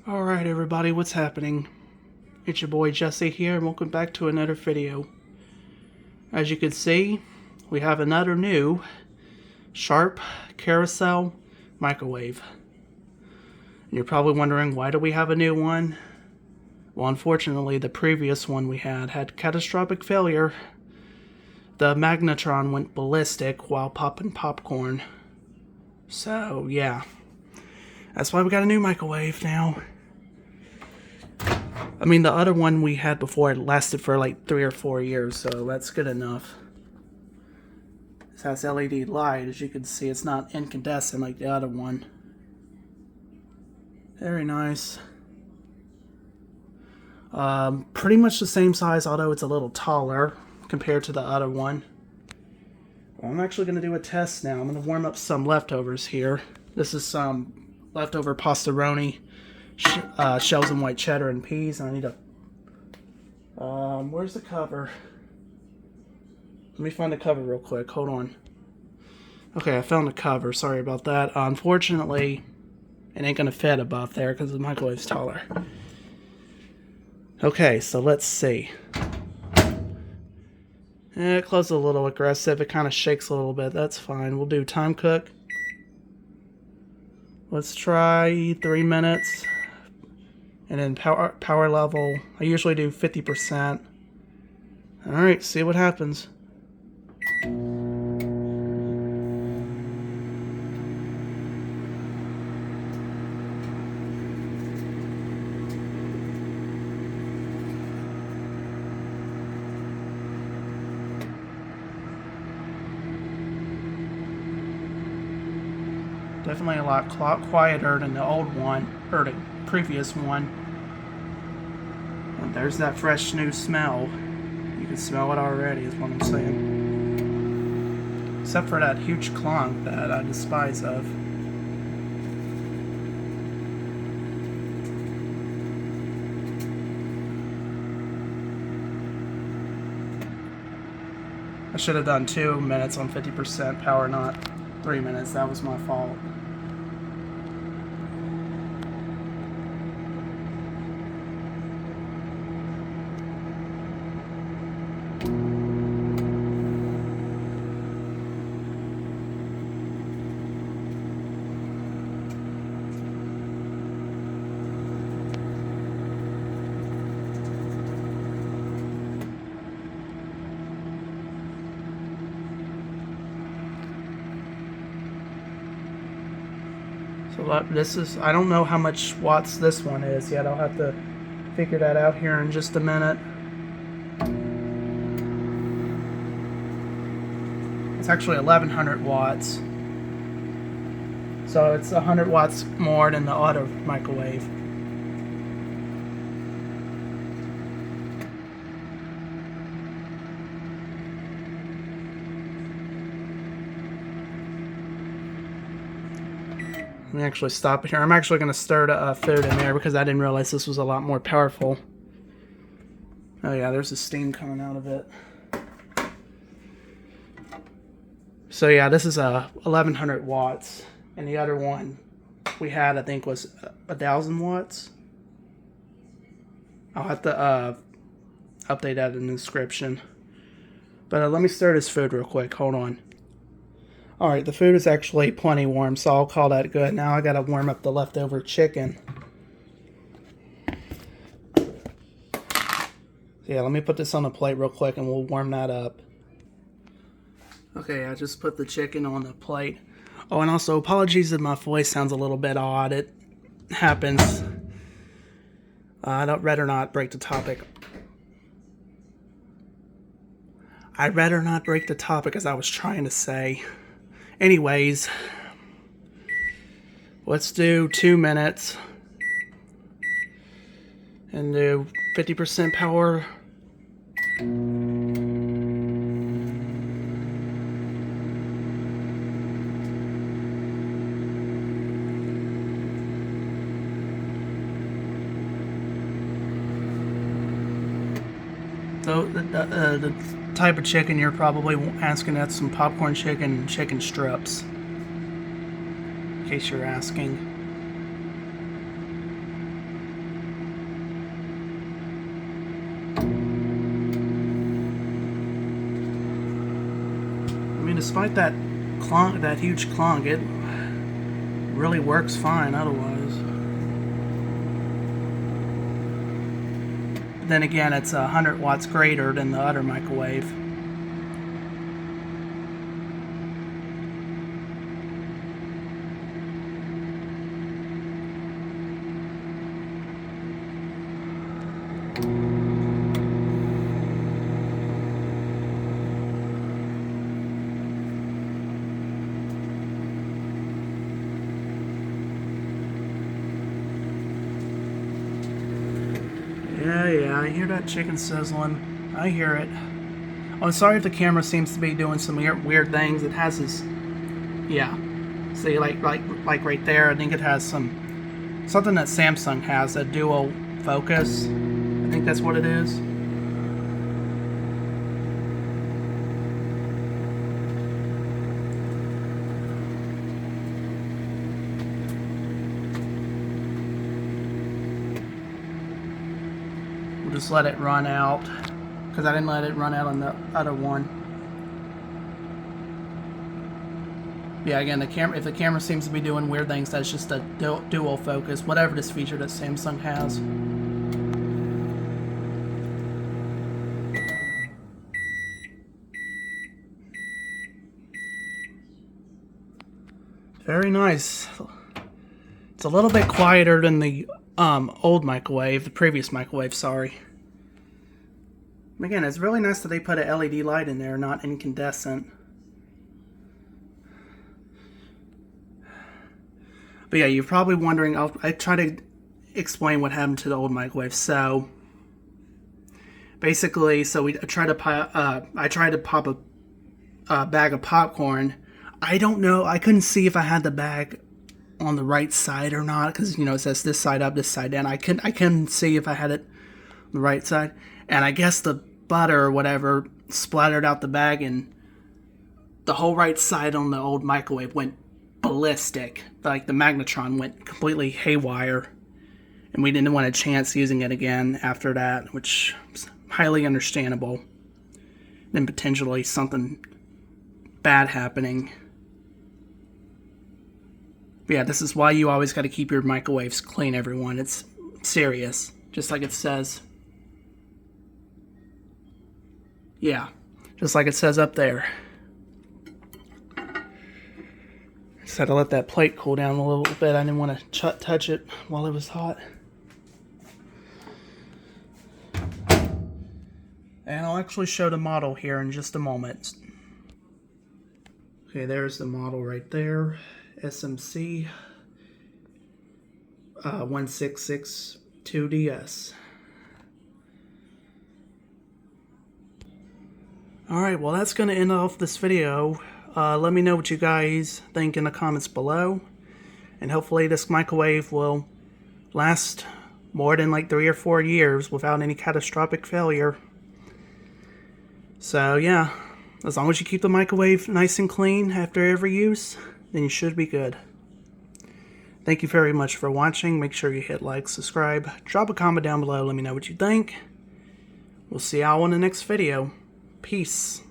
Alright everybody, what's happening? It's your boy Jesse here and welcome back to another video. As you can see, we have another new Sharp Carousel microwave. And you're probably wondering, why do we have a new one? Well, unfortunately, the previous one we had catastrophic failure. The magnetron went ballistic while popping popcorn. So, yeah. That's why we got a new microwave now. I mean, the other one we had before, it lasted for like 3 or 4 years, so that's good enough. This has LED light, as you can see. It's not incandescent like the other one. Very nice. Pretty much the same size, although it's a little taller compared to the other one. Well, I'm actually going to do a test now. I'm going to warm up some leftovers here. This is some leftover pastaroni. Shells and white cheddar and peas, and I need a where's the cover? Let me find the cover real quick. Hold on. Okay, I found the cover. Sorry about that. Unfortunately, it ain't gonna fit above there because the microwave's taller. Okay, so let's see. It closed a little aggressive. It kind of shakes a little bit. That's fine. We'll do time cook. Let's try 3 minutes. And then power level, I usually do 50%. Alright, see what happens. Definitely a lot quieter than the old one, or the previous one. And there's that fresh new smell. You can smell it already, is what I'm saying. Except for that huge clunk that I despise of. I should have done 2 minutes on 50% power, not 3 minutes. That was my fault. So this is, I don't know how much watts this one is yet. I'll have to figure that out here in just a minute. It's actually 1100 watts. So it's 100 watts more than the other microwave. Let me actually stop it here. I'm actually going to stir the food in there because I didn't realize this was a lot more powerful. Oh yeah, there's the steam coming out of it. So yeah, this is 1100 watts. And the other one we had, I think, was 1000 watts. I'll have to update that in the description. But let me stir this food real quick. Hold on. Alright, the food is actually plenty warm, so I'll call that good. Now I gotta warm up the leftover chicken. Yeah, let me put this on the plate real quick and we'll warm that up. Okay, I just put the chicken on the plate. Oh, and also apologies if my voice sounds a little bit odd. It happens. I'd rather not break the topic. I'd rather not break the topic, as I was trying to say. Anyways, let's do 2 minutes and do 50% power. So the type of chicken you're probably asking, that's some popcorn chicken, chicken strips, in case you're asking. despite that clunk, that huge clunk, it really works fine otherwise. But then again, it's 100 watts greater than the other microwave. Yeah, I hear that chicken sizzling. I hear it. Oh, sorry if the camera seems to be doing some weird things. It has this, yeah. See, like right there, I think it has something that Samsung has, a dual focus. I think that's what it is. Just let it run out, because I didn't let it run out on the other one. Yeah, again, the camera, if the camera seems to be doing weird things, that's just a dual focus, whatever this feature that Samsung has. Very nice. It's a little bit quieter than the old microwave, the previous microwave, sorry. Again, it's really nice that they put an LED light in there, not incandescent. But yeah, you're probably wondering, I try to explain what happened to the old microwave. So basically, I tried to pop a bag of popcorn. I don't know, I couldn't see if I had the bag on the right side or not, because you know it says this side up, this side down. I couldn't see if I had it on the right side, and I guess the butter or whatever splattered out the bag, and the whole right side on the old microwave went ballistic. Like the magnetron went completely haywire, and we didn't want a chance using it again after that, which is highly understandable. Then potentially something bad happening. But yeah, this is why you always got to keep your microwaves clean, everyone. It's serious, just like it says. Yeah, just like it says up there. Just had to let that plate cool down a little bit. I didn't want to touch it while it was hot. And I'll actually show the model here in just a moment. Okay, there's the model right there. SMC1662DS. Alright, well that's going to end off this video. Let me know what you guys think in the comments below. And hopefully this microwave will last more than like 3 or 4 years without any catastrophic failure. So yeah, as long as you keep the microwave nice and clean after every use, then you should be good. Thank you very much for watching. Make sure you hit like, subscribe, drop a comment down below, let me know what you think. We'll see y'all in the next video. Peace.